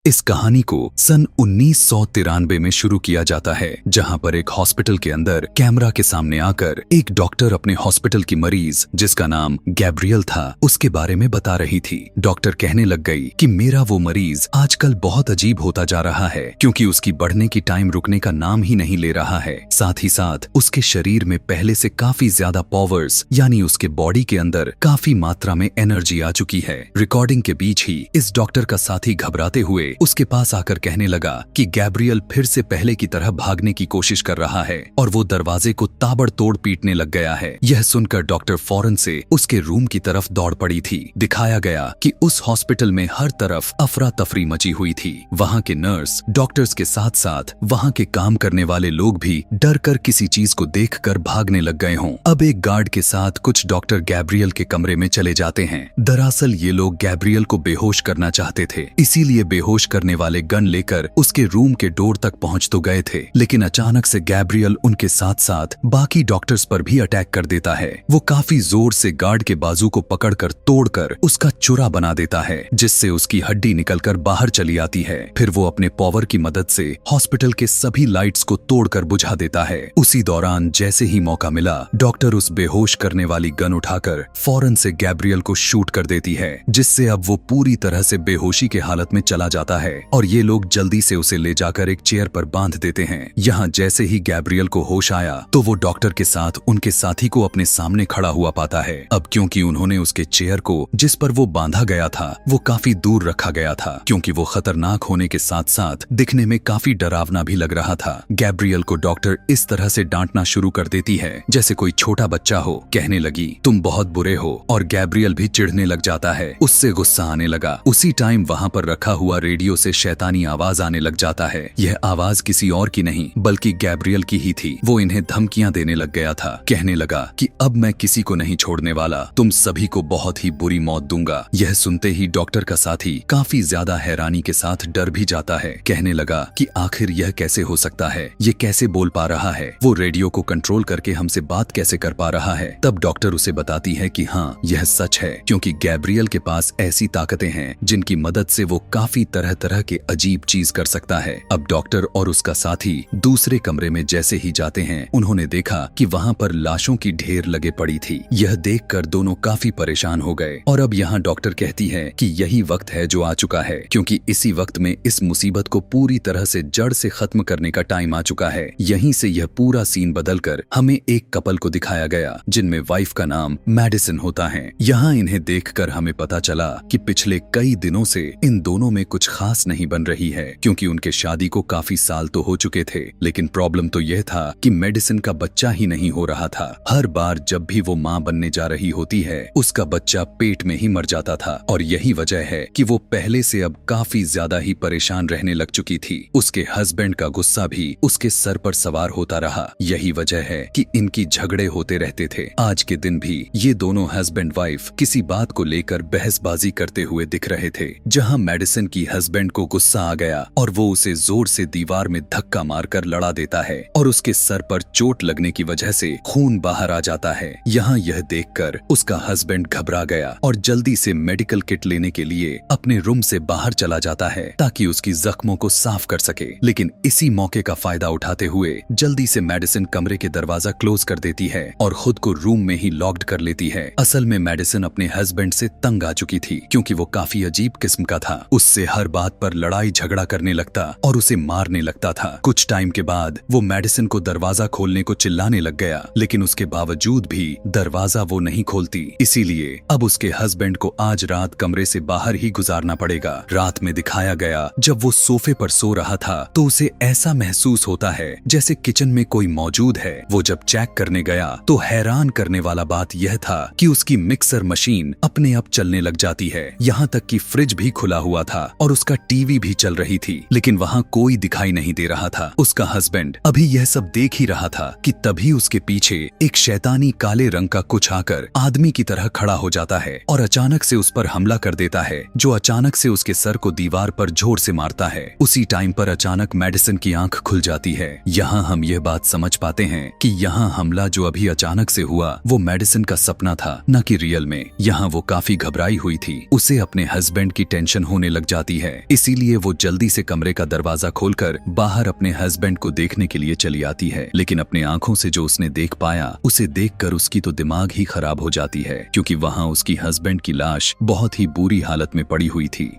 इस कहानी को सन 1993 में शुरू किया जाता है, जहां पर एक हॉस्पिटल के अंदर कैमरा के सामने आकर एक डॉक्टर अपने हॉस्पिटल की मरीज, जिसका नाम गैब्रियल था, उसके बारे में बता रही थी। डॉक्टर कहने लग गई कि मेरा वो मरीज आजकल बहुत अजीब होता जा रहा है, क्योंकि उसकी बढ़ने की टाइम रुकने का नाम ही नहीं ले रहा है। साथ ही साथ उसके शरीर में पहले से काफी ज्यादा पावर्स, यानी उसके बॉडी के अंदर काफी मात्रा में एनर्जी आ चुकी है। रिकॉर्डिंग के बीच ही इस डॉक्टर का साथी घबराते हुए उसके पास आकर कहने लगा कि गैब्रियल फिर से पहले की तरह भागने की कोशिश कर रहा है और वो दरवाजे को ताबड़तोड़ पीटने लग गया है। यह सुनकर डॉक्टर फौरन से उसके रूम की तरफ दौड़ पड़ी थी। दिखाया गया कि उस हॉस्पिटल में हर तरफ अफरा तफरी मची हुई थी। वहाँ के नर्स, डॉक्टर्स के साथ साथ वहाँ के काम करने वाले लोग भी डर कर किसी चीज को देखकर भागने लग गए हों। अब एक गार्ड के साथ कुछ डॉक्टर गैब्रियल के कमरे में चले जाते हैं। दरअसल ये लोग गैब्रियल को बेहोश करना चाहते थे, इसीलिए बेहोश करने वाले गन लेकर उसके रूम के डोर तक पहुंच तो गए थे, लेकिन अचानक से गैब्रियल उनके साथ साथ बाकी डॉक्टर्स पर भी अटैक कर देता है। वो काफी जोर से गार्ड के बाजू को पकड़कर तोड़कर उसका चुरा बना देता है, जिससे उसकी हड्डी निकलकर बाहर चली आती है। फिर वो अपने पावर की मदद से हॉस्पिटल के सभी लाइट्स को तोड़कर बुझा देता है। उसी दौरान जैसे ही मौका मिला, डॉक्टर उस बेहोश करने वाली गन उठाकर फौरन से गैब्रियल को शूट कर देती है, जिससे अब वो पूरी तरह से बेहोशी के हालत में चला जाता है और ये लोग जल्दी से उसे ले जाकर एक चेयर पर बांध देते हैं। यहाँ जैसे ही गैब्रियल को होश आया तो वो डॉक्टर के साथ उनके साथी को अपने सामने खड़ा हुआ पाता है। अब क्योंकि उन्होंने उसके चेयर को जिस पर वो बांधा गया था वो काफी दूर रखा गया था, क्योंकि वो खतरनाक होने के साथ साथ दिखने में काफी डरावना भी लग रहा था। गैब्रियल को डॉक्टर इस तरह से डांटना शुरू कर देती है जैसे कोई छोटा बच्चा हो। कहने लगी, तुम बहुत बुरे हो, और गैब्रियल भी चिढ़ने लग जाता है। उससे गुस्सा आने लगा। उसी टाइम वहाँ पर रखा हुआ रेडियो से शैतानी आवाज आने लग जाता है। यह आवाज किसी और की नहीं बल्कि गैब्रियल की ही थी। वो इन्हें धमकियां देने लग गया था। कहने लगा कि अब मैं किसी को नहीं छोड़ने वाला, तुम सभी को बहुत ही बुरी मौत दूंगा। यह सुनते ही डॉक्टर का साथी काफी ज्यादा हैरानी के साथ डर भी जाता है। कहने लगा कि आखिर यह कैसे हो सकता है, ये कैसे बोल पा रहा है, वो रेडियो को कंट्रोल करके हमसे बात कैसे कर पा रहा है। तब डॉक्टर उसे बताती है कि हाँ, यह सच है, क्योंकि गैब्रियल के पास ऐसी ताकतें हैं जिनकी मदद से वो काफी तरह तरह के अजीब चीज कर सकता है। अब डॉक्टर और उसका साथी दूसरे कमरे में जैसे ही जाते हैं, उन्होंने देखा कि वहाँ पर लाशों की ढेर लगे पड़ी थी। यह देखकर दोनों काफी परेशान हो गए और अब यहाँ डॉक्टर कहती है कि यही वक्त है जो आ चुका है, क्योंकि इसी वक्त में इस मुसीबत को पूरी तरह से जड़ से खत्म करने का टाइम आ चुका है। यहीं से यह पूरा सीन बदलकर हमें एक कपल को दिखाया गया, जिनमें वाइफ का नाम मेडिसिन होता है। यहाँ इन्हें देखकर हमें पता चला कि पिछले कई दिनों से इन दोनों में कुछ खास नहीं बन रही है, क्योंकि उनके शादी को काफी साल तो हो चुके थे, लेकिन प्रॉब्लम तो यह था कि मेडिसिन का बच्चा ही नहीं हो रहा था। हर बार जब भी वो माँ बनने जा रही होती है, उसका बच्चा पेट में ही मर जाता था, और यही वजह है कि वो पहले से अब काफी ज्यादा ही परेशान रहने लग चुकी थी। उसके हस्बैंड का गुस्सा भी उसके सर पर सवार होता रहा। यही वजह है कि इनकी झगड़े होते रहते थे। आज के दिन भी ये दोनों हस्बैंड वाइफ किसी बात को लेकर बहसबाजी करते हुए दिख रहे थे, जहाँ मेडिसिन की हस्बैंड को गुस्सा आ गया और वो उसे जोर से दीवार में धक्का मारकर लड़ा देता है और उसके सर पर चोट लगने की वजह से खून बाहर आ जाता है। यहाँ यह देखकर उसका हस्बैंड घबरा गया और जल्दी से मेडिकल किट लेने के लिए अपने रूम से बाहर चला जाता है, ताकि उसकी जख्मों को साफ कर सके। लेकिन इसी मौके का फायदा उठाते हुए जल्दी से मेडिसिन कमरे के दरवाजा क्लोज कर देती है और खुद को रूम में ही लॉक्ड कर लेती है। असल में मेडिसिन अपने हस्बैंड से तंग आ चुकी थी, क्योंकि वो काफी अजीब किस्म का था। उससे हर बात पर लड़ाई झगड़ा करने लगता और उसे मारने लगता था। कुछ टाइम के बाद वो मेडिसिन को दरवाजा खोलने को चिल्लाने लग गया, लेकिन उसके बावजूद भी दरवाजा वो नहीं खोलती। इसीलिए अब उसके हस्बैंड को आज रात कमरे से बाहर ही गुजारना पड़ेगा। रात में दिखाया गया जब वो सोफे पर सो रहा था तो उसे ऐसा महसूस होता है जैसे किचन में कोई मौजूद है। वो जब चेक करने गया तो हैरान करने वाला बात यह था कि उसकी मिक्सर मशीन अपने आप चलने लग जाती है। यहाँ तक कि फ्रिज भी खुला हुआ था और उसका टीवी भी चल रही थी, लेकिन वहाँ कोई दिखाई नहीं दे रहा था। उसका हस्बैंड अभी यह सब देख ही रहा था कि तभी उसके पीछे एक शैतानी काले रंग का कुछ आकर आदमी की तरह खड़ा हो जाता है और अचानक से उस पर हमला कर देता है, जो अचानक से उसके सर को दीवार पर जोर से मारता है। उसी टाइम पर अचानक मेडिसिन की आंख खुल जाती है। यहाँ हम यह बात समझ पाते हैं कि यहाँ हमला जो अभी अचानक से हुआ वो मेडिसिन का सपना था, न कि रियल में। यहाँ वो काफी घबराई हुई थी। उसे अपने हस्बैंड की टेंशन होने लग जाती है है, इसीलिए वो जल्दी से कमरे का दरवाजा खोलकर बाहर अपने हस्बैंड को देखने के लिए चली आती है। लेकिन अपने आंखों से जो उसने देख पाया, उसे देखकर उसकी तो दिमाग ही खराब हो जाती है, क्योंकि वहां उसकी हस्बैंड की लाश बहुत ही बुरी हालत में पड़ी हुई थी।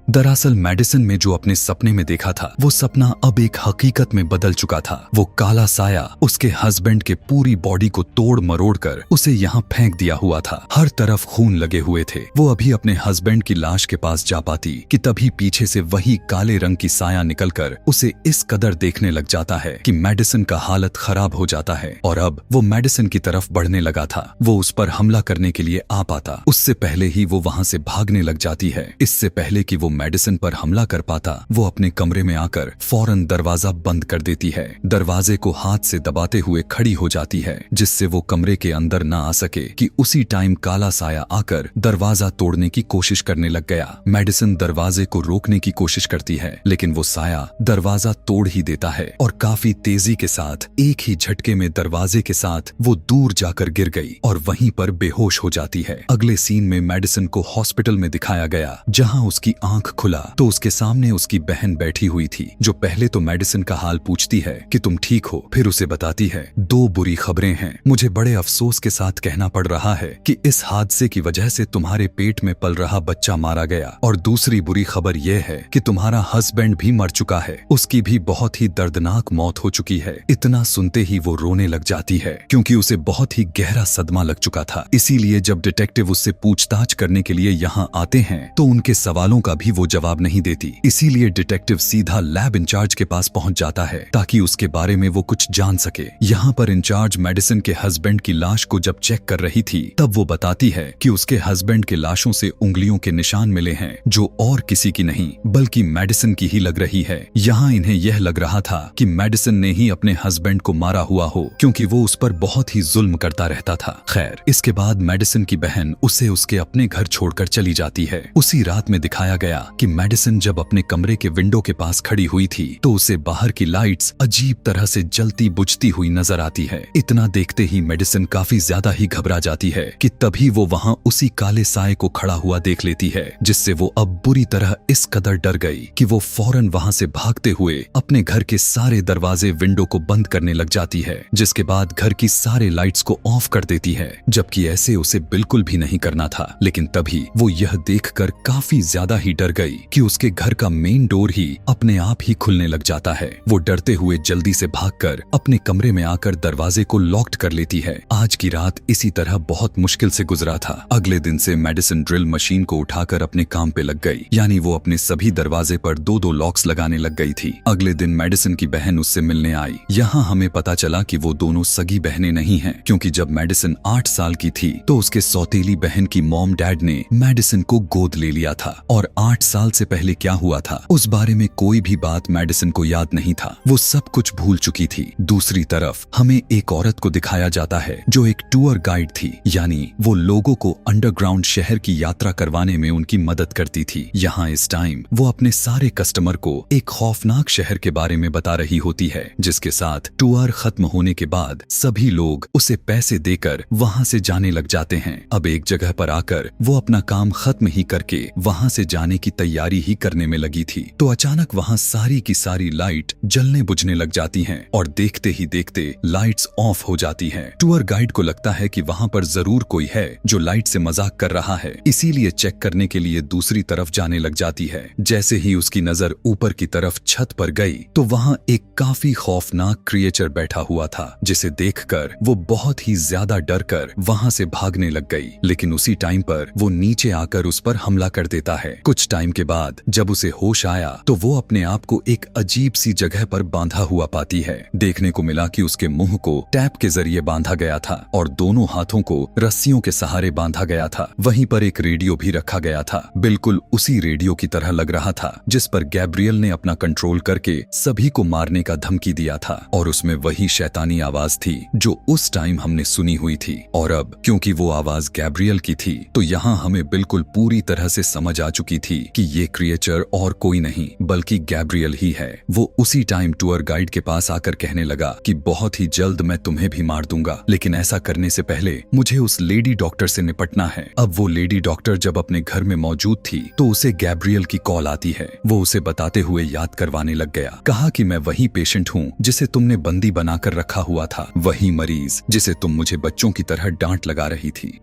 दरअसल मेडिसन में जो अपने सपने में देखा था, वो सपना अब एक हकीकत में बदल चुका था। वो काला साया उसके हस्बैंड के पूरी बॉडी को तोड़ मरोड़ कर उसे यहाँ फेंक दिया हुआ था। हर तरफ खून लगे हुए थे। वो अभी अपने हस्बैंड की लाश के पास जा पाती कि तभी पीछे से वही काले रंग की साया निकलकर उसे इस कदर देखने लग जाता है कि मेडिसन का हालत खराब हो जाता है और अब वो मेडिसन की तरफ बढ़ने लगा था। वो उस पर हमला करने के लिए आ पाता, उससे पहले ही वो वहां से भागने लग जाती है। इससे पहले कि वो मेडिसन पर हमला कर पाता, वो अपने कमरे में आकर फौरन दरवाजा बंद कर देती है। दरवाजे को हाथ से दबाते हुए खड़ी हो जाती है, जिससे वो कमरे के अंदर ना आ सके कि उसी टाइम काला साया आकर दरवाजा तोड़ने की कोशिश करने लग गया। मेडिसन दरवाजे को रोकने की कोशिश करती है, लेकिन वो साया दरवाजा तोड़ ही देता है और काफी तेजी के साथ एक ही झटके में दरवाजे के साथ वो दूर जाकर गिर गई और वहीं पर बेहोश हो जाती है। अगले सीन में मेडिसन को हॉस्पिटल में दिखाया गया, जहां उसकी आंख खुला तो उसके सामने उसकी बहन बैठी हुई थी, जो पहले तो मेडिसन का हाल पूछती है कि तुम ठीक हो, फिर उसे बताती है, दो बुरी खबरें हैं। मुझे बड़े अफसोस के साथ कहना पड़ रहा है कि इस हादसे की वजह से तुम्हारे पेट में पल रहा बच्चा मारा गया, और दूसरी बुरी खबर यह है कि तुम्हारा हस्बैंड भी मर चुका है। उसकी भी बहुत ही दर्दनाक मौत हो चुकी है। इतना सुनते ही वो रोने लग जाती है, क्योंकि उसे बहुत ही गहरा सदमा लग चुका था। इसीलिए जब डिटेक्टिव उससे पूछताछ करने के लिए यहाँ आते हैं तो उनके सवालों का भी वो जवाब नहीं देती। इसीलिए डिटेक्टिव सीधा लैब इंचार्ज के पास पहुंच जाता है ताकि उसके बारे में वो कुछ जान सके। यहाँ पर इंचार्ज मेडिसन के हस्बैंड की लाश को जब चेक कर रही थी, तब वो बताती है कि उसके हस्बैंड के लाशों से उंगलियों के निशान मिले हैं, जो और किसी की नहीं बल्कि मेडिसन की ही लग रही है। यहाँ इन्हें यह लग रहा था कि मेडिसन ने ही अपने हस्बैंड को मारा हुआ हो, क्योंकि वो उस पर बहुत ही जुल्म करता रहता था। खैर, इसके बाद मेडिसन की बहन उसे उसके अपने घर छोड़कर चली जाती है। उसी रात में दिखाया गया कि मेडिसन जब अपने कमरे के विंडो के पास खड़ी हुई थी तो उसे बाहर की लाइट्स अजीब तरह से जलती बुझती हुई नजर आती है। इतना देखते ही मेडिसन काफी ज्यादा ही घबरा जाती है कि तभी वो वहां उसी काले साए को खड़ा हुआ देख लेती है, जिससे वो अब बुरी तरह इस कदर डर गई कि वो फौरन वहां से भागते हुए अपने घर के सारे दरवाजे विंडो को बंद करने लग जाती है, जिसके बाद घर की सारे लाइट्स को ऑफ कर देती है, जबकि ऐसे उसे बिल्कुल भी नहीं करना था। लेकिन तभी वो यह देखकर काफी ज्यादा ही डर गई कि उसके घर का मेन डोर ही अपने आप ही खुलने लग जाता है। वो डरते हुए जल्दी से भागकर अपने कमरे में आकर दरवाजे को लॉक्ड कर लेती है। आज की रात इसी तरह बहुत मुश्किल से गुजरा था। अगले दिन से मेडिसन ड्रिल मशीन को उठाकर अपने काम पे लग गई, यानी वो अपने सभी दरवाजे पर दो दो लॉक्स लगाने लग गई थी। अगले दिन मेडिसन की बहन उससे मिलने आई। यहाँ हमें पता चला कि वो दोनों सगी बहनें नहीं हैं, क्योंकि जब मेडिसन 8 साल की थी तो उसके सौतेली बहन की मॉम डैड ने मेडिसन को गोद ले लिया था, और 8 साल से पहले क्या हुआ था उस बारे में कोई भी बात मेडिसन को याद नहीं था। वो सब कुछ भूल चुकी थी। दूसरी तरफ हमें एक औरत को दिखाया जाता है जो एक टूर गाइड थी, यानी वो लोगों को अंडरग्राउंड शहर की यात्रा करवाने में उनकी मदद करती थी। यहाँ इस टाइम वो अपने सारे कस्टमर को एक खौफनाक शहर के बारे में बता रही होती है, जिसके साथ टूर खत्म होने के बाद सभी लोग उसे पैसे देकर वहाँ से जाने लग जाते हैं। अब एक जगह पर आकर वो अपना काम खत्म ही करके वहाँ से जाने की तैयारी ही करने में लगी थी, तो अचानक वहाँ सारी की सारी लाइट जलने बुझने लग जाती हैं और देखते ही देखते लाइट्स ऑफ हो जाती हैं। टूर गाइड को लगता है कि वहाँ पर जरूर कोई है जो लाइट से मजाक कर रहा है, इसीलिए चेक करने के लिए दूसरी तरफ जाने लग जाती है। जैसे ही उसकी नजर ऊपर की तरफ छत पर गई तो वहाँ एक काफी खौफनाक क्रिएचर बैठा हुआ था, जिसे देखकर वो बहुत ही ज्यादा डर कर वहाँ से भागने लग गई। लेकिन उसी टाइम पर वो नीचे आकर उस पर हमला कर देता है। कुछ टाइम के बाद जब उसे होश आया तो वो अपने आप को एक अजीब सी जगह पर बांधा हुआ पाती है। देखने को मिला कि उसके मुंह को टैप के जरिए बांधा गया था और दोनों हाथों को रस्सियों के सहारे बांधा गया था। वहीं पर एक रेडियो भी रखा गया था, बिल्कुल उसी रेडियो की तरह लग रहा था जिस पर गैब्रियल ने अपना कंट्रोल करके सभी को मारने का धमकी दिया था, और उसमें वही शैतानी आवाज थी जो उस टाइम हमने सुनी हुई थी। और अब क्योंकि वो आवाज गैब्रियल की थी तो यहाँ हमें बिल्कुल पूरी तरह से समझ आ चुकी थी कि ये क्रिएचर और कोई नहीं बल्कि गैब्रियल ही है। वो उसी टाइम टूर गाइड के पास आकर कहने लगा कि बहुत ही जल्द मैं तुम्हें भी मार दूंगा, लेकिन ऐसा करने से पहले मुझे उस लेडी डॉक्टर से निपटना है। अब वो लेडी डॉक्टर जब अपने घर में मौजूद थी तो उसे गैब्रियल की कॉल आती है। वो उसे बताते हुए याद करवाने लग गया। कहा कि मैं वही पेशेंट हूँ जिसे तुमने बंदी बनाकर रखा हुआ था, वही मरीज जिसे तुम मुझे बच्चों की तरह डांट लगा रही थी।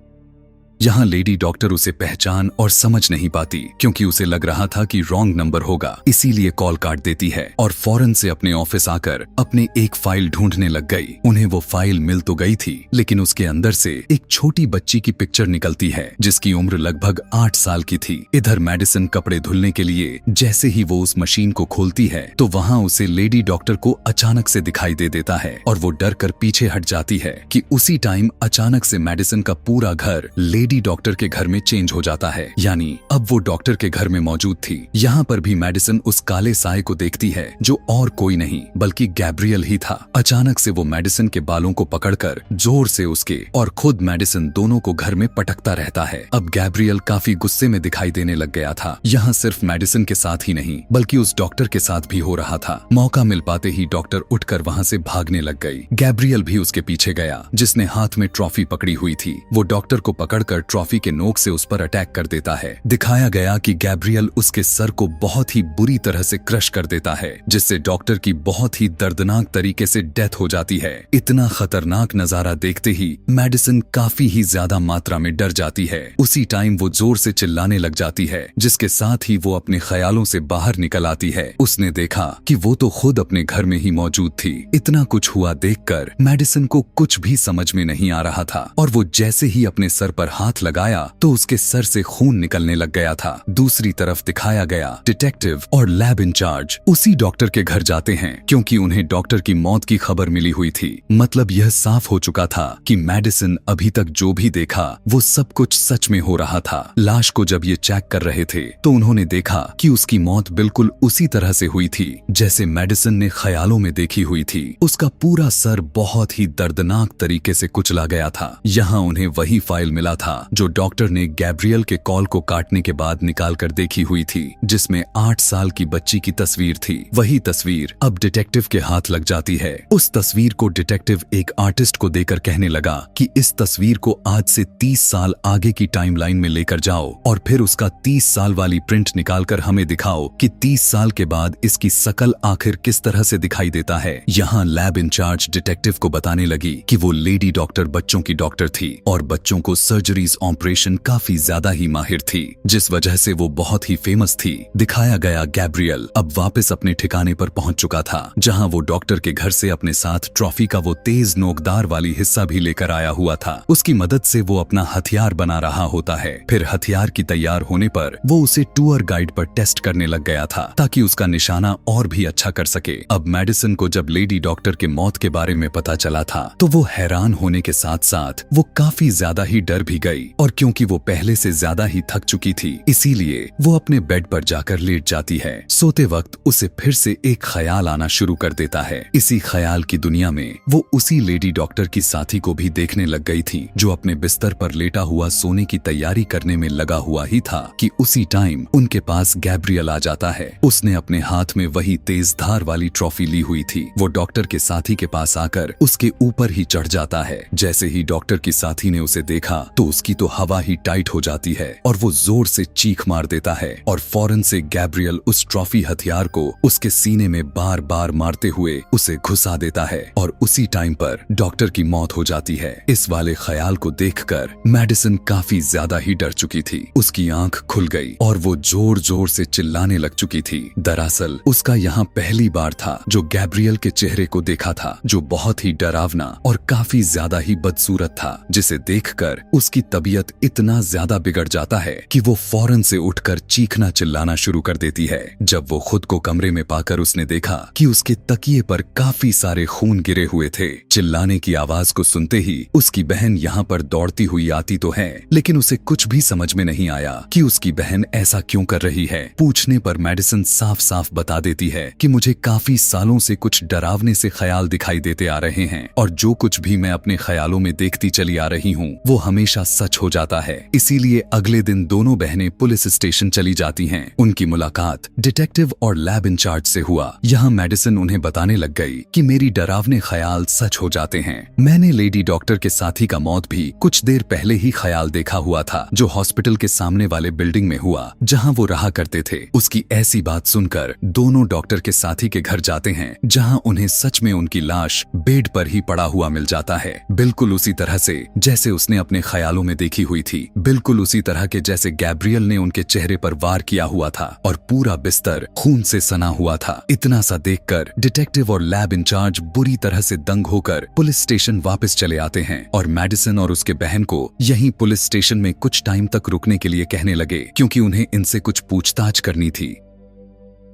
यहाँ लेडी डॉक्टर उसे पहचान और समझ नहीं पाती क्योंकि उसे लग रहा था कि रॉन्ग नंबर होगा, इसीलिए कॉल काट देती है और फौरन से अपने ऑफिस आकर अपने एक फाइल ढूंढने लग गई। उन्हें वो फाइल मिल तो गई थी, लेकिन उसके अंदर से एक छोटी बच्ची की पिक्चर निकलती है जिसकी उम्र लगभग 8 साल की थी। इधर मेडिसिन कपड़े धुलने के लिए जैसे ही वो उस मशीन को खोलती है तो वहाँ उसे लेडी डॉक्टर को अचानक से दिखाई दे देता है और वो डर कर पीछे हट जाती है कि उसी टाइम अचानक से मेडिसिन का पूरा घर लेडी डॉक्टर के घर में चेंज हो जाता है। यानी अब वो डॉक्टर के घर में मौजूद थी। यहाँ पर भी मेडिसिन उस काले साए को देखती है जो और कोई नहीं बल्कि गैब्रियल ही था। अचानक से वो मेडिसिन के बालों को पकड़कर जोर से उसके और खुद मेडिसिन दोनों को घर में पटकता रहता है। अब गैब्रियल काफी गुस्से में दिखाई देने लग गया था। यहाँ सिर्फ मेडिसिन के साथ ही नहीं बल्कि उस डॉक्टर के साथ भी हो रहा था। मौका मिल पाते ही डॉक्टर उठकर वहाँ से भागने लग गई। गैब्रियल भी उसके पीछे गया, जिसने हाथ में ट्रॉफी पकड़ी हुई थी। वो डॉक्टर को पकड़कर ट्रॉफी के नोक से उस पर अटैक कर देता है। दिखाया गया कि गैब्रियल उसके सर को बहुत ही बुरी तरह से क्रश कर देता है, जिससे डॉक्टर की बहुत ही दर्दनाक तरीके से डेथ हो जाती है। इतना खतरनाक नजारा देखते ही मेडिसिन काफी ही ज्यादा मात्रा में डर जाती है। उसी टाइम वो जोर से चिल्लाने लग जाती है, जिसके साथ ही वो अपने ख्यालों से बाहर निकल आती है। उसने देखा कि वो तो खुद अपने घर में ही मौजूद थी। इतना कुछ हुआ देखकर मेडिसिन को कुछ भी समझ में नहीं आ रहा था और वो जैसे ही अपने सर पर हाथ लगाया तो उसके सर से खून निकलने लग गया था। दूसरी तरफ दिखाया गया डिटेक्टिव और लैब इंचार्ज उसी डॉक्टर के घर जाते हैं क्योंकि उन्हें डॉक्टर की मौत की खबर मिली हुई थी। मतलब यह साफ हो चुका था कि मेडिसिन अभी तक जो भी देखा वो सब कुछ सच में हो रहा था। लाश को जब ये चेक कर रहे थे तो उन्होंने देखा कि उसकी मौत बिल्कुल उसी तरह से हुई थी जैसे मेडिसिन ने ख्यालों में देखी हुई थी। उसका पूरा सर बहुत ही दर्दनाक तरीके से कुचला गया था। यहाँ उन्हें वही फाइल मिला था जो डॉक्टर ने गैब्रियल के कॉल को काटने के बाद निकाल कर देखी हुई थी, जिसमें 8 साल की बच्ची की तस्वीर थी। वही तस्वीर अब डिटेक्टिव के हाथ लग जाती है। उस तस्वीर को डिटेक्टिव एक आर्टिस्ट को देकर कहने लगा कि इस तस्वीर को आज से 30 साल आगे की टाइमलाइन में लेकर जाओ और फिर उसका 30 साल वाली प्रिंट निकालकर हमें दिखाओ कि 30 साल के बाद इसकी शकल आखिर किस तरह से दिखाई देता है। यहाँ लैब इंचार्ज डिटेक्टिव को बताने लगी कि वो लेडी डॉक्टर बच्चों की डॉक्टर थी और बच्चों को सर्जरीज ऑपरेशन काफी ज्यादा ही माहिर थी, जिस वजह से वो बहुत ही फेमस थी। दिखाया गया गैब्रियल अब वापस अपने ठिकाने पर पहुंच चुका था, जहां वो डॉक्टर के घर से अपने साथ ट्रॉफी का वो तेज नोकदार वाली हिस्सा भी लेकर आया हुआ था। उसकी मदद से वो अपना हथियार बना रहा होता है। फिर हथियार की तैयार होने पर वो उसे टूर गाइड पर टेस्ट करने लग गया था ताकि उसका निशाना और भी अच्छा कर सके। अब मेडिसिन को जब लेडी डॉक्टर के मौत के बारे में पता चला था तो वो हैरान होने के साथ साथ वो काफी ज्यादा ही डर भी गई और क्योंकि वो पहले से ज्यादा ही थक चुकी थी इसीलिए वो अपने बेड पर जाकर लेट जाती है। सोते वक्त उसे फिर से एक ख्याल आना शुरू कर देता है। इसी ख्याल की दुनिया में वो उसी लेडी डॉक्टर की साथी को भी देखने लग गई थी जो अपने बिस्तर पर लेटा हुआ सोने की तैयारी करने में लगा हुआ ही था कि उसी टाइम उनके पास गैब्रियल आ जाता है। उसने अपने हाथ में वही तेज धार वाली ट्रॉफी ली हुई थी। वो डॉक्टर के साथी के पास आकर उसके ऊपर ही चढ़ जाता है। जैसे ही डॉक्टर की साथी ने उसे देखा तो उसकी तो हवा ही टाइट हो जाती है और वो जोर से चीख मार देता है और फौरन से गैब्रियल उस ट्रॉफी हथियार को उसके सीने में बार बार मारते हुए उसे घुसा देता है और उसी टाइम पर डॉक्टर की मौत हो जाती है। इस वाले ख्याल को देखकर मेडिसिन काफी ज्यादा ही डर चुकी थी। उसकी आंख खुल गई और वो जोर जोर से चिल्लाने लग चुकी थी। दरअसल उसका यहाँ पहली बार था जो गैब्रियल के चेहरे को देखा था, जो बहुत ही डरावना और काफी ज्यादा ही बदसूरत था, जिसे देखकर उसकी तबीयत इतना ज्यादा बिगड़ जाता है कि वो फौरन से उठकर चीखना चिल्लाना शुरू कर देती है। जब वो खुद को कमरे में पाकर उसने देखा कि उसके तकिए पर काफी सारे खून गिरे हुए थे। चिल्लाने की आवाज को सुनते ही उसकी बहन यहाँ पर दौड़ती हुई आती तो है, लेकिन उसे कुछ भी समझ में नहीं आया कि उसकी बहन ऐसा क्यों कर रही है। पूछने पर मेडिसिन साफ साफ बता देती है कि मुझे काफी सालों से कुछ डरावने से ख्याल दिखाई देते आ रहे हैं और जो कुछ भी मैं अपने ख्यालों में देखती चली आ रही हूँ वो हमेशा सच हो जाता है। इसीलिए अगले दिन दोनों बहनें पुलिस स्टेशन चली जाती हैं। उनकी मुलाकात डिटेक्टिव और लैब इंचार्ज से हुआ। यहाँ मेडिसिन उन्हें बताने लग गई कि मेरी डरावने ख्याल सच हो जाते हैं। मैंने लेडी डॉक्टर के साथी का मौत भी कुछ देर पहले ही ख्याल देखा हुआ था, जो हॉस्पिटल के सामने वाले बिल्डिंग में हुआ जहाँ वो रहा करते थे। उसकी ऐसी बात सुनकर दोनों डॉक्टर के साथी के घर जाते हैं, जहाँ उन्हें सच में उनकी लाश बेड पर ही पड़ा हुआ मिल जाता है, बिल्कुल उसी तरह से जैसे उसने अपने ख्यालों में देखी हुई थी, बिल्कुल उसी तरह के जैसे गैब्रियल ने उनके चेहरे पर वार किया हुआ था और पूरा बिस्तर खून से सना हुआ था। इतना सा देखकर डिटेक्टिव और लैब इंचार्ज बुरी तरह से दंग होकर पुलिस स्टेशन वापस चले आते हैं और मेडिसिन और उसके बहन को यहीं पुलिस स्टेशन में कुछ टाइम तक रुकने के लिए कहने लगे, क्योंकि उन्हें इनसे कुछ पूछताछ करनी थी।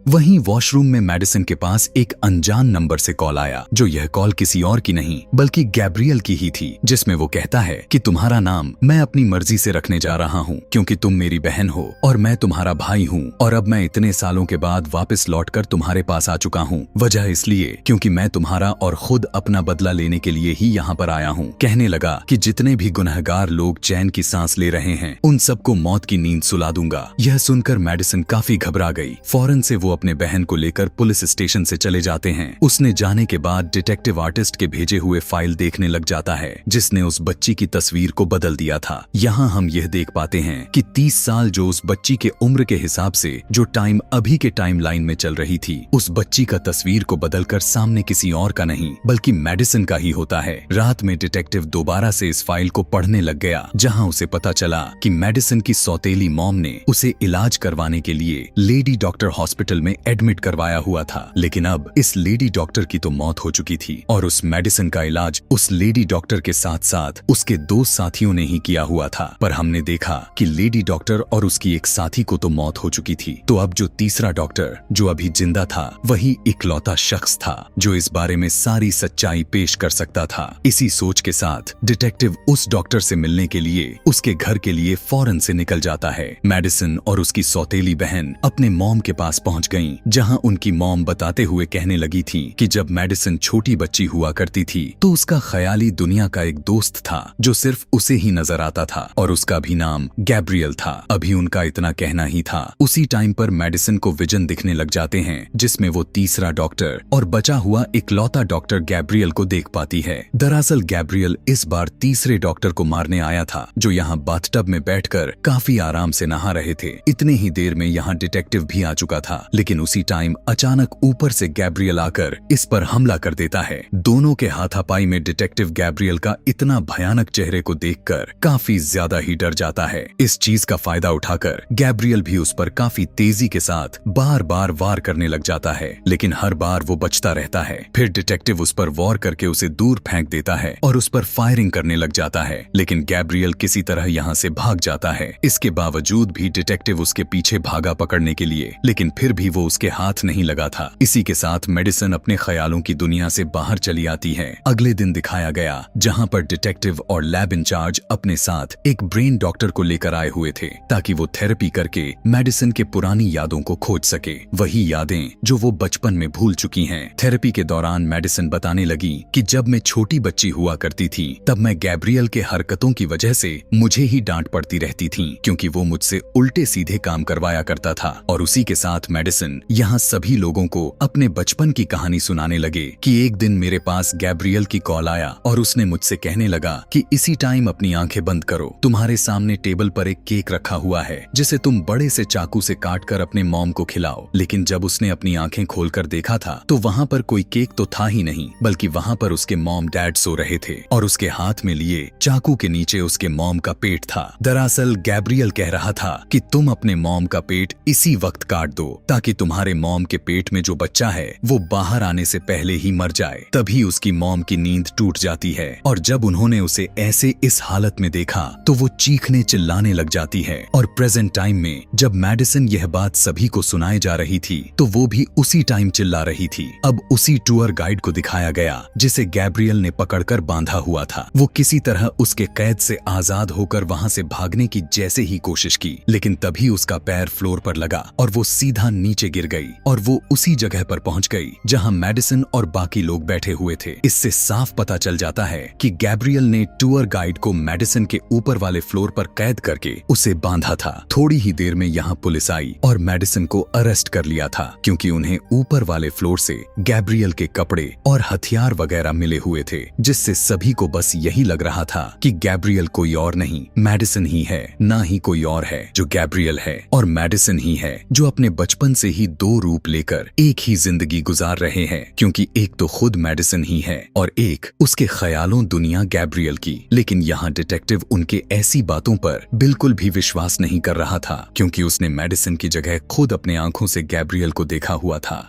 वहीं वॉशरूम में मेडिसिन के पास एक अनजान नंबर से कॉल आया, जो यह कॉल किसी और की नहीं बल्कि गैब्रियल की ही थी, जिसमें वो कहता है कि तुम्हारा नाम मैं अपनी मर्जी से रखने जा रहा हूँ, क्योंकि तुम मेरी बहन हो और मैं तुम्हारा भाई हूँ, और अब मैं इतने सालों के बाद वापस लौटकर तुम्हारे पास आ चुका हूँ। वजह इसलिए क्योंकि मैं तुम्हारा और खुद अपना बदला लेने के लिए ही यहाँ पर आया हूँ। कहने लगा कि जितने भी गुनहगार लोग चैन की सांस ले रहे हैं, उन सबको मौत की नींद सुला दूंगा। यह सुनकर मेडिसिन काफी घबरा गई। फौरन से वो अपने बहन को लेकर पुलिस स्टेशन से चले जाते हैं। उसने जाने के बाद डिटेक्टिव आर्टिस्ट के भेजे हुए फाइल देखने लग जाता है, जिसने उस बच्ची की तस्वीर को बदल दिया था। यहाँ हम यह देख पाते हैं कि 30 साल जो उस बच्ची के उम्र के हिसाब से जो टाइम अभी के टाइम लाइन में चल रही थी, उस बच्ची का तस्वीर को बदलकर सामने किसी और का नहीं बल्कि मेडिसिन का ही होता है। रात में डिटेक्टिव दोबारा से इस फाइल को पढ़ने लग गया, जहाँ उसे पता चला कि मेडिसिन की सौतेली मॉम ने उसे इलाज करवाने के लिए लेडी डॉक्टर हॉस्पिटल में एडमिट करवाया हुआ था, लेकिन अब इस लेडी डॉक्टर की तो मौत हो चुकी थी और उस मेडिसिन का इलाज उस लेडी डॉक्टर के साथ साथ उसके 2 साथियों ने ही किया हुआ था। पर हमने देखा कि लेडी डॉक्टर और उसकी एक साथी को तो मौत हो चुकी थी, तो अब जो तीसरा डॉक्टर जो अभी जिंदा था, वही इकलौता शख्स था जो इस बारे में सारी सच्चाई पेश कर सकता था। इसी सोच के साथ डिटेक्टिव उस डॉक्टर से मिलने के लिए उसके घर के लिए फौरन से निकल जाता है। मेडिसिन और उसकी सौतेली बहन अपने मॉम के पास पहुंच गईं, जहां उनकी मॉम बताते हुए कहने लगी थी कि जब मेडिसिन छोटी बच्ची हुआ करती थी तो उसका ख्याली दुनिया का एक दोस्त था जो सिर्फ उसे ही नजर आता था और उसका भी नाम गैब्रियल था। अभी उनका इतना कहना ही था। उसी टाइम पर मेडिसिन को विजन दिखने लग जाते हैं, जिसमें वो तीसरा डॉक्टर और बचा हुआ इकलौता डॉक्टर गैब्रियल को देख पाती है। दरअसल गैब्रियल इस बार तीसरे डॉक्टर को मारने आया था, जो यहाँ बाथटब में बैठकर काफी आराम से नहा रहे थे। इतनी ही देर में यहाँ डिटेक्टिव भी आ चुका था, लेकिन उसी टाइम अचानक ऊपर से गैब्रियल आकर इस पर हमला कर देता है। दोनों के हाथापाई में डिटेक्टिव गैब्रियल का इतना भयानक चेहरे को देखकर काफी ज्यादा ही डर जाता है। इस चीज का फायदा उठाकर गैब्रियल भी उस पर काफी तेजी के साथ बार बार वार करने लग जाता है, लेकिन हर बार वो बचता रहता है। फिर डिटेक्टिव उस पर वार करके उसे दूर फेंक देता है और उस पर फायरिंग करने लग जाता है, लेकिन गैब्रियल किसी तरह यहाँ से भाग जाता है। इसके बावजूद भी डिटेक्टिव उसके पीछे भागा पकड़ने के लिए, लेकिन फिर भी वो उसके हाथ नहीं लगा था। इसी के साथ मेडिसिन अपने ख्यालों की दुनिया से बाहर चली आती है। अगले दिन दिखाया गया, जहां पर डिटेक्टिव और लैब इंचार्ज अपने साथ एक ब्रेन डॉक्टर को लेकर आए हुए थे, ताकि वो थेरेपी करके मेडिसिन के पुरानी यादों को खोज सके, वही यादें जो वो बचपन में भूल चुकी हैं। थेरेपी के दौरान मेडिसिन बताने लगी कि जब मैं छोटी बच्ची हुआ करती थी, तब मैं गैब्रियल के हरकतों की वजह से मुझे ही डांट पड़ती रहती थी, क्योंकि वो मुझसे उल्टे सीधे काम करवाया करता था। और उसी के साथ मेडिसिन यहाँ सभी लोगों को अपने बचपन की कहानी सुनाने लगे कि एक दिन मेरे पास गैब्रियल की कॉल आया और उसने मुझसे कहने लगा कि इसी टाइम अपनी आंखें बंद करो, तुम्हारे सामने टेबल पर एक केक रखा हुआ है जिसे तुम बड़े से चाकू से काटकर अपने मॉम को खिलाओ। लेकिन जब उसने अपनी आंखें खोलकर देखा था तो वहाँ पर कोई केक तो था ही नहीं, बल्कि वहाँ पर उसके मॉम डैड सो रहे थे और उसके हाथ में लिए चाकू के नीचे उसके मॉम का पेट था। दरअसल गैब्रियल कह रहा था कि तुम अपने मॉम का पेट इसी वक्त काट दो, ताकि तुम्हारे मॉम के पेट में जो बच्चा है वो बाहर आने से पहले ही मर जाए। तभी उसकी मॉम की नींद टूट जाती है और जब उन्होंने उसे ऐसे इस हालत में देखा तो वो चीखने चिल्लाने लग जाती है। और प्रेजेंट टाइम में जब मेडिसिन यह बात सभी को सुनाए जा रही थी तो वो भी उसी टाइम चिल्ला रही थी। अब उसी टूर गाइड को दिखाया गया जिसे गैब्रियल ने पकड़कर बांधा हुआ था। वो किसी तरह उसके कैद से आजाद होकर वहां से भागने की जैसे ही कोशिश की, लेकिन तभी उसका पैर फ्लोर पर लगा और वो सीधा नीचे नीचे गिर गई और वो उसी जगह पर पहुंच गई जहां मेडिसन और बाकी लोग बैठे हुए थे। इससे साफ पता चल जाता है कि गैब्रियल ने टूर गाइड को मेडिसन के ऊपर वाले फ्लोर पर कैद करके उसे बांधा था। थोड़ी ही देर में यहाँ पुलिस आई और मेडिसन को अरेस्ट कर लिया था, क्योंकि उन्हें ऊपर वाले फ्लोर से गैब्रियल के कपड़े और हथियार वगैरह मिले हुए थे, जिससे सभी को बस यही लग रहा था कि गैब्रियल कोई और नहीं, मेडिसन ही है, ना ही कोई और है जो गैब्रियल है, और मेडिसन ही है जो अपने बचपन से ही दो रूप लेकर एक ही जिंदगी गुजार रहे हैं, क्योंकि एक तो खुद मेडिसन ही है और एक उसके ख्यालों दुनिया गैब्रियल की। लेकिन यहाँ डिटेक्टिव उनके ऐसी बातों पर बिल्कुल भी विश्वास नहीं कर रहा था, क्योंकि उसने मेडिसन की जगह खुद अपने आंखों से गैब्रियल को देखा हुआ था।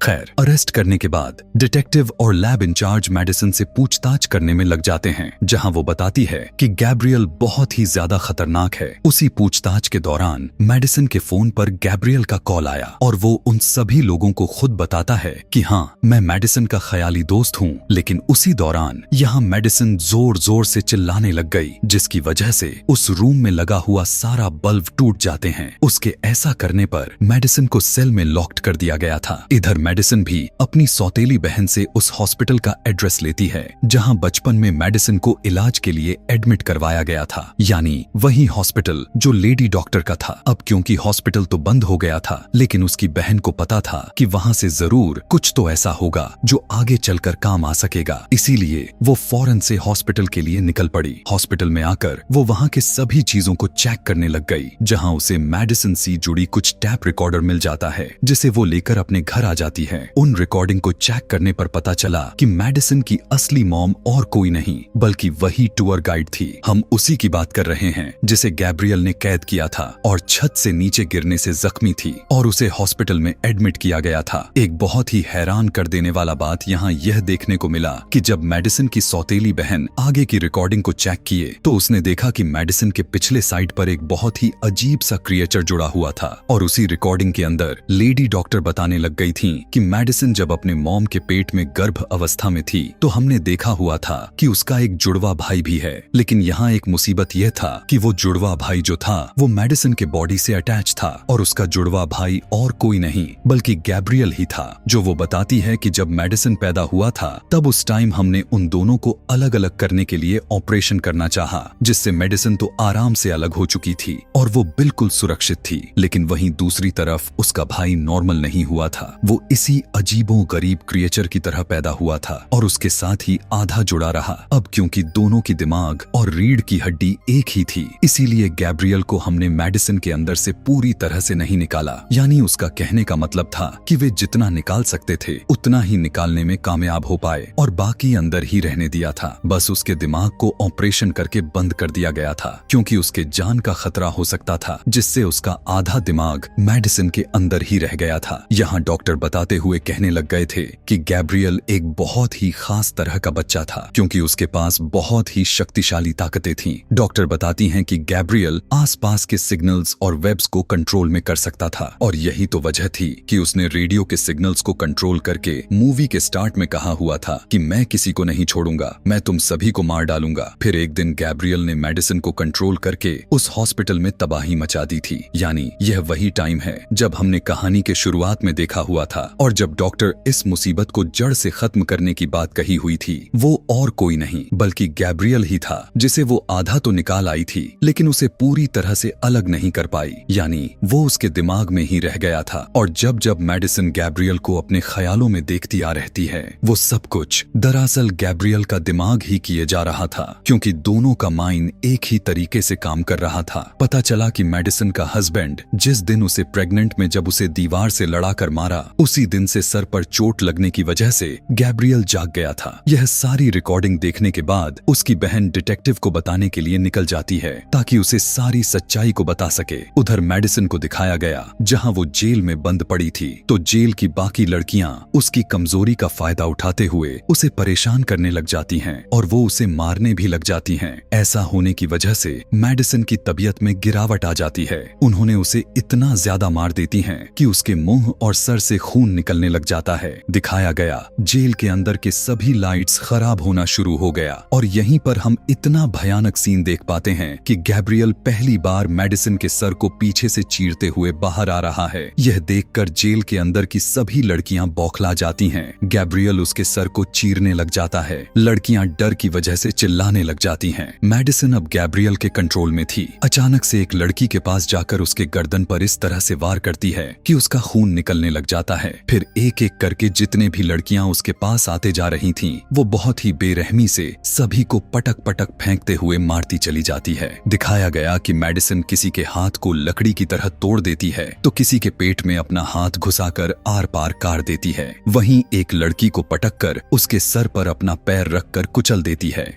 खैर, अरेस्ट करने के बाद डिटेक्टिव और लैब इंचार्ज मेडिसन से पूछताछ करने में लग जाते हैं, जहां वो बताती है कि गैब्रियल बहुत ही ज्यादा खतरनाक है। उसी पूछताछ के दौरान मेडिसन के फोन पर गैब्रियल का कॉल आया और वो उन सभी लोगों को खुद बताता है कि हाँ, मैं मेडिसन का ख्याली दोस्त हूँ। लेकिन उसी दौरान यहाँ मेडिसन जोर जोर से चिल्लाने लग गई, जिसकी वजह से उस रूम में लगा हुआ सारा बल्ब टूट जाते हैं। उसके ऐसा करने पर मेडिसन को सेल में लॉक्ड कर दिया गया था। इधर मेडिसन भी अपनी सौतेली बहन से उस हॉस्पिटल का एड्रेस लेती है जहां बचपन में मेडिसन को इलाज के लिए एडमिट करवाया गया था, यानी वही हॉस्पिटल जो लेडी डॉक्टर का था। अब क्योंकि हॉस्पिटल तो बंद हो गया था, लेकिन उसकी बहन को पता था कि वहां से जरूर कुछ तो ऐसा होगा जो आगे चलकर काम आ सकेगा, इसीलिए वो फौरन से हॉस्पिटल के लिए निकल पड़ी। हॉस्पिटल में आकर वो वहां के सभी चीजों को चेक करने लग गई, जहां उसे मेडिसन से जुड़ी कुछ टैप रिकॉर्डर मिल जाता है, जिसे वो लेकर अपने घर आ जाती है। उन रिकॉर्डिंग को चेक करने पर पता चला कि मेडिसन की असली मॉम और कोई नहीं बल्कि वही टूर गाइड थी। हम उसी की बात कर रहे हैं जिसे गैब्रियल ने कैद किया था और छत से नीचे गिरने से जख्मी थी और उसे हॉस्पिटल में एडमिट किया गया था। एक बहुत ही हैरान कर देने वाला बात यहाँ यह देखने को मिला कि जब मेडिसन की सौतेली बहन आगे की रिकॉर्डिंग को चेक किए तो उसने देखा कि मेडिसन के पिछले साइड पर एक बहुत ही अजीब सा क्रिएचर जुड़ा हुआ था और उसी रिकॉर्डिंग के अंदर लेडी डॉक्टर बताने लग गई थी कि मेडिसन जब अपने मॉम के पेट में गर्भ अवस्था में थी तो हमने देखा हुआ था कि उसका एक जुड़वा भाई भी है। लेकिन यहाँ एक मुसीबत यह था कि वो जुड़वा भाई जो था वो मेडिसन के बॉडी से अटैच था और उसका जुड़वा भाई और कोई नहीं बल्कि गैब्रियल ही था। जो वो बताती है कि जब मेडिसन पैदा हुआ था तब उस टाइम हमने उन दोनों को अलग अलग करने के लिए ऑपरेशन करना चाहा, जिससे मेडिसन तो आराम से अलग हो चुकी थी और वो बिल्कुल सुरक्षित थी। लेकिन वहीं दूसरी तरफ उसका भाई नॉर्मल नहीं हुआ था, वो इसी अजीबो गरीब क्रिएचर की तरह पैदा हुआ था और उसके साथ ही आधा जुड़ा रहा। अब क्योंकि दोनों की दिमाग और रीढ़ की हड्डी एक ही थी, इसीलिए गैब्रियल को हमने मेडिसन के अंदर से पूरी तरह से नहीं निकाला। यानी उसका कहने का मतलब था कि वे जितना निकाल सकते थे उतना ही निकालने में कामयाब हो पाए और बाकी अंदर ही रहने दिया था। बस उसके दिमाग को ऑपरेशन करके बंद कर दिया गया था, क्योंकि उसके जान का खतरा हो सकता था, जिससे उसका आधा दिमाग मेडिसन के अंदर ही रह गया था। यहाँ डॉक्टर बताते हुए कहने लग गए थे कि गैब्रियल एक बहुत ही खास तरह का बच्चा था, क्योंकि उसके पास बहुत ही शक्तिशाली ताकतें थीं। डॉक्टर बताती हैं कि गैब्रियल आसपास के सिग्नल्स और वेब्स को कंट्रोल में कर सकता था और यही तो वजह थी कि उसने रेडियो के सिग्नल्स को कंट्रोल करके मूवी के स्टार्ट में कहा हुआ था कि मैं किसी को नहीं छोड़ूंगा, मैं तुम सभी को मार डालूंगा। फिर एक दिन गैब्रियल ने मेडिसन को कंट्रोल करके उस हॉस्पिटल में तबाही मचा दी थी। यानी यह वही टाइम है जब हमने कहानी के शुरुआत में देखा हुआ था और जब डॉक्टर इस मुसीबत को जड़ से खत्म करने की बात कही हुई थी। वो और कोई नहीं बल्कि गैब्रियल ही था, जिसे वो आधा तो निकाल आई थी लेकिन उसे पूरी तरह से अलग नहीं कर पाई, यानी वो उसके दिमाग में ही रह गया था। और जब जब मेडिसन गैब्रियल को अपने ख्यालों में देखती आ रहती है, वो सब कुछ दरअसल गैब्रियल का दिमाग ही किए जा रहा था, क्योंकि दोनों का माइंड एक ही तरीके से काम कर रहा था। पता चला कि मेडिसन का हस्बैंड जिस दिन उसे प्रेग्नेंट में जब उसे दीवार से लड़ाकर मारा, उसी दिन से सर पर चोट लगने की वजह से गैब्रियल जाग गया था। यह सारी रिकॉर्डिंग देखने के बाद उसकी बहन डिटेक्टिव को बताने के लिए निकल जाती है ताकि उसे सारी सच्चाई को बता सके। उधर मेडिसन को दिखाया गया जहां वो जेल में बंद पड़ी थी, तो जेल की बाकी लड़कियां उसकी कमजोरी का फायदा उठाते हुए उसे परेशान करने लग जाती हैं और वो उसे मारने भी लग जाती हैं। ऐसा होने की वजह से मेडिसन की तबीयत में गिरावट आ जाती है। उन्होंने उसे इतना ज्यादा मार देती हैं कि उसके मुंह और सर से खून निकलने लग जाता है। दिखाया गया जेल के अंदर के सभी लाइट्स खराब होना शुरू हो गया और यहीं पर हम इतना भयानक सीन देख पाते हैं कि गैब्रियल पहली बार मेडिसिन के सर को पीछे से चीरते हुए बाहर आ रहा है। यह देखकर जेल के अंदर की सभी लड़कियां बौखला जाती हैं। गैब्रियल उसके सर को चीरने लग जाता है। लड़कियां डर की वजह से चिल्लाने लग जाती हैं। मेडिसिन अब गैब्रियल के कंट्रोल में थी। अचानक से एक लड़की के पास जाकर उसके गर्दन पर इस तरह से वार करती है कि उसका खून निकलने लग जाता है। फिर एक एक करके जितने भी लड़कियां उसके पास आते जा रही थीं, वो बहुत ही बेरहमी से सभी को पटक पटक फेंकते हुए मारती चली जाती है। दिखाया गया कि मेडिसिन किसी के हाथ को लकड़ी की तरह तोड़ देती है तो किसी के पेट में अपना हाथ घुसाकर आर पार काट देती है। वहीं एक लड़की को पटककर उसके सर पर अपना पैर रखकर कुचल देती है।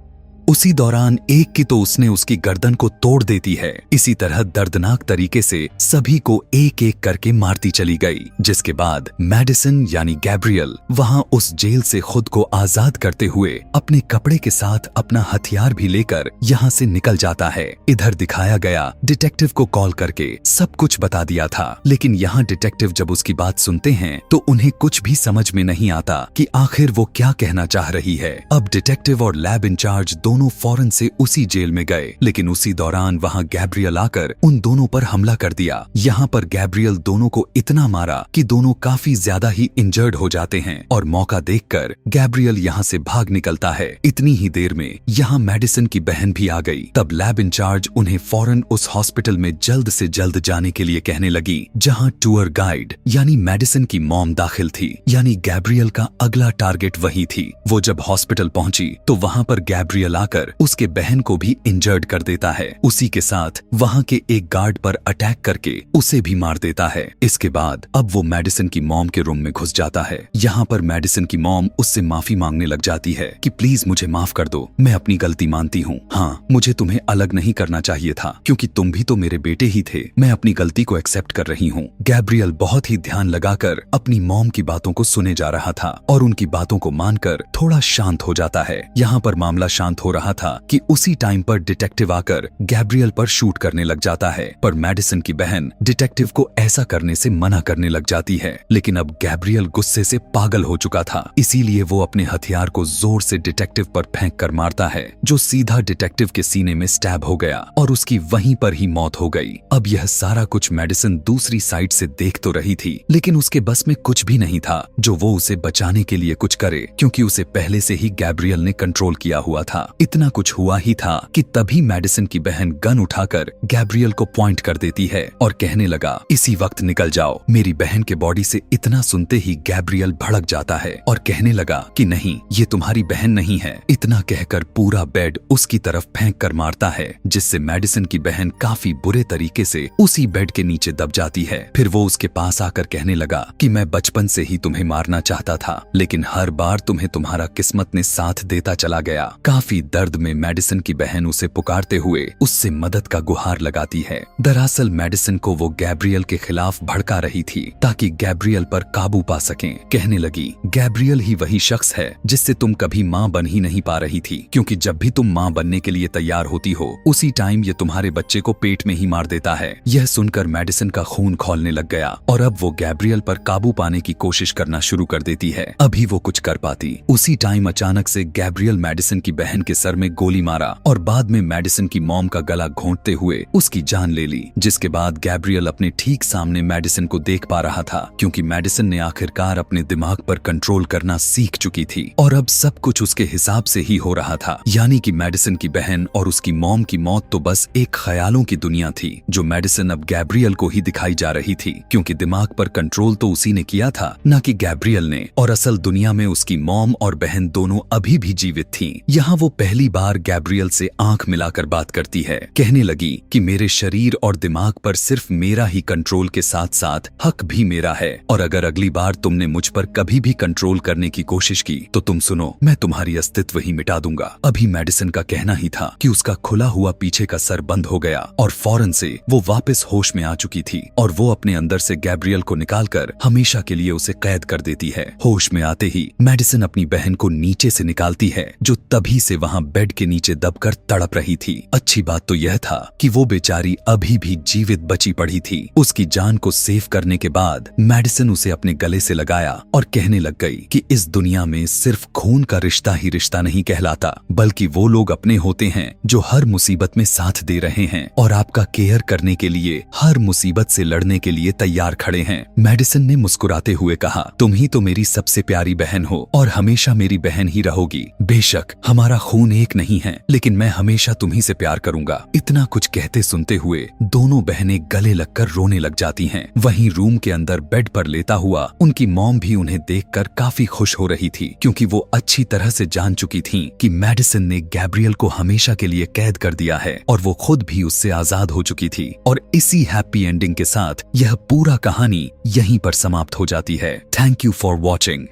उसी दौरान एक की तो उसने उसकी गर्दन को तोड़ देती है। इसी तरह दर्दनाक तरीके से सभी को एक एक करके मारती चली गई, जिसके बाद मेडिसिन यानी गैब्रियल वहां उस जेल से खुद को आजाद करते हुए अपने कपड़े के साथ अपना हथियार भी लेकर यहां से निकल जाता है। इधर दिखाया गया डिटेक्टिव को कॉल करके सब कुछ बता दिया था, लेकिन यहाँ डिटेक्टिव जब उसकी बात सुनते हैं तो उन्हें कुछ भी समझ में नहीं आता कि आखिर वो क्या कहना चाह रही है। अब डिटेक्टिव और लैब इंचार्ज दोनों फौरन से उसी जेल में गए, लेकिन उसी दौरान वहां गैब्रियल आकर उन दोनों पर हमला कर दिया। यहाँ पर गैब्रियल दोनों को इतना मारा कि दोनों काफी ज्यादा ही इंजर्ड हो जाते हैं और मौका देखकर गैब्रियल यहाँ से भाग निकलता है। इतनी ही देर में यहाँ मेडिसिन की बहन भी आ गई। तब लैब इंचार्ज उन्हें फौरन उस हॉस्पिटल में जल्द से जल्द जाने के लिए कहने लगी जहाँ टूर गाइड यानी मेडिसिन की मॉम दाखिल थी। यानी गैब्रियल का अगला टारगेट वही थी। वो जब हॉस्पिटल पहुंची तो वहाँ पर गैब्रियल आकर उसके बहन को भी इंजर्ड कर देता है। उसी के साथ वहां के एक गार्ड पर अटैक करके उसे भी मार देता है। इसके बाद अब वो मेडिसिन की मॉम के रूम में घुस जाता है। यहाँ पर मेडिसिन की मॉम उससे माफी मांगने लग जाती है कि प्लीज मुझे माफ कर दो, मैं अपनी गलती मानती हूँ। हाँ, मुझे तुम्हें अलग नहीं करना चाहिए था क्योंकि तुम भी तो मेरे बेटे ही थे। मैं अपनी गलती को एक्सेप्ट कर रही हूँ। गैब्रियल बहुत ही ध्यान लगाकर अपनी मॉम की बातों को सुने जा रहा था और उनकी बातों को मानकर थोड़ा शांत हो जाता है। यहाँ पर मामला शांत हो रहा था कि उसी टाइम पर डिटेक्टिव आकर गैब्रियल पर शूट करने लग जाता है, पर मेडिसिन की बहन डिटेक्टिव को ऐसा करने से मना करने लग जाती है। लेकिन अब गैब्रियल गुस्से से पागल हो चुका था, इसीलिए वो अपने हथियार को जोर से डिटेक्टिव पर फेंक कर मारता है, जो सीधा डिटेक्टिव के सीने में स्टैब हो गया और उसकी वहीं पर ही मौत हो गई। अब यह सारा कुछ मेडिसिन दूसरी साइड से देख तो रही थी, लेकिन उसके बस में कुछ भी नहीं था जो वो उसे बचाने के लिए कुछ करे, क्योंकि उसे पहले से ही गैब्रियल ने कंट्रोल किया हुआ था। इतना कुछ हुआ ही था कि तभी मेडिसिन की बहन गन उठाकर गैब्रियल को पॉइंट कर देती है और कहने लगा इसी वक्त निकल जाओ। मेरी बहन के बॉडी से इतना सुनते ही गैब्रियल भड़क जाता है और कहने लगा कि नहीं, ये तुम्हारी बहन नहीं है। इतना कहकर पूरा बेड उसकी तरफ फेंक कर मारता है, जिससे मेडिसिन की बहन काफी बुरे तरीके से उसी बेड के नीचे दब जाती है। फिर वो उसके पास आकर कहने लगा कि मैं बचपन से ही तुम्हें मारना चाहता था, लेकिन हर बार तुम्हें तुम्हारा किस्मत ने साथ देता चला गया। काफी दर्द में मेडिसिन की बहन उसे पुकारते हुए उससे मदद का गुहार लगाती है। दरअसल मेडिसिन को वो गैब्रियल के खिलाफ भड़का रही थी ताकि गैब्रियल पर काबू पा सकें। कहने लगी गैब्रियल ही वही शख्स है जिससे तुम कभी माँ बन ही नहीं पा रही थी, क्योंकि जब भी तुम माँ बनने के लिए तैयार होती हो उसी टाइम ये तुम्हारे बच्चे को पेट में ही मार देता है। यह सुनकर मेडिसिन का खून खौलने लग गया और अब वो गैब्रियल पर काबू पाने की कोशिश करना शुरू कर देती है। अभी वो कुछ कर पाती, उसी टाइम अचानक से गैब्रियल मेडिसिन की बहन के सर में गोली मारा और बाद में मेडिसिन की मॉम का गला घोंटते हुए उसकी जान ले ली। जिसके बाद गैब्रियल अपने ठीक सामने मेडिसिन को देख पा रहा था, क्योंकि मेडिसिन ने आखिरकार अपने दिमाग पर कंट्रोल करना सीख चुकी थी और अब सब कुछ उसके हिसाब से ही हो रहा था। यानी कि मेडिसिन की बहन और उसकी मॉम की मौत तो बस एक ख्यालों की दुनिया थी, जो मेडिसिन अब गैब्रियल को ही दिखाई जा रही थी, क्योंकि दिमाग पर कंट्रोल तो उसी ने किया था, न कि गैब्रियल ने। और असल दुनिया में उसकी मॉम और बहन दोनों अभी भी जीवित थीं। यहाँ वो पहली बार गैब्रियल से आंख मिलाकर बात करती है। कहने लगी कि मेरे शरीर और दिमाग पर सिर्फ मेरा ही कंट्रोल के साथ साथ हक भी मेरा है, और अगर अगली बार तुमने मुझ पर कभी भी कंट्रोल करने की कोशिश की तो तुम सुनो, मैं तुम्हारी अस्तित्व ही मिटा दूंगा। अभी मेडिसिन का कहना ही था कि उसका खुला हुआ पीछे का सर बंद हो गया और फौरन से वो वापस होश में आ चुकी थी और वो अपने अंदर से गैब्रियल को निकालकर हमेशा के लिए उसे कैद कर देती है। होश में आते ही मेडिसिन अपनी बहन को नीचे से निकालती है, जो तभी से वहां वहाँ बेड के नीचे दबकर तड़प रही थी। अच्छी बात तो यह था कि वो बेचारी अभी भी जीवित बची पड़ी थी। उसकी जान को सेव करने के बाद मेडिसन उसे अपने गले से लगाया और कहने लग गई कि इस दुनिया में सिर्फ खून का रिश्ता ही रिश्ता नहीं कहलाता, बल्कि वो लोग अपने होते हैं जो हर मुसीबत में साथ दे रहे हैं और आपका केयर करने के लिए, हर मुसीबत से लड़ने के लिए तैयार खड़े हैं। मेडिसन ने मुस्कुराते हुए कहा, तुम ही तो मेरी सबसे प्यारी बहन हो और हमेशा मेरी बहन ही रहोगी। बेशक हमारा खून एक नहीं है, लेकिन मैं हमेशा तुम्ही से प्यार करूंगा। इतना कुछ कहते सुनते हुए दोनों बहनें गले लगकर रोने लग जाती हैं। वहीं रूम के अंदर बेड पर लेटा हुआ उनकी मॉम भी उन्हें देखकर काफी खुश हो रही थी, क्योंकि वो अच्छी तरह से जान चुकी थीं कि मेडिसन ने गैब्रियल को हमेशा के लिए कैद कर दिया है और वो खुद भी उससे आजाद हो चुकी थी। और इसी हैप्पी एंडिंग के साथ यह पूरा कहानी यहीं पर समाप्त हो जाती है। Thank you for watching.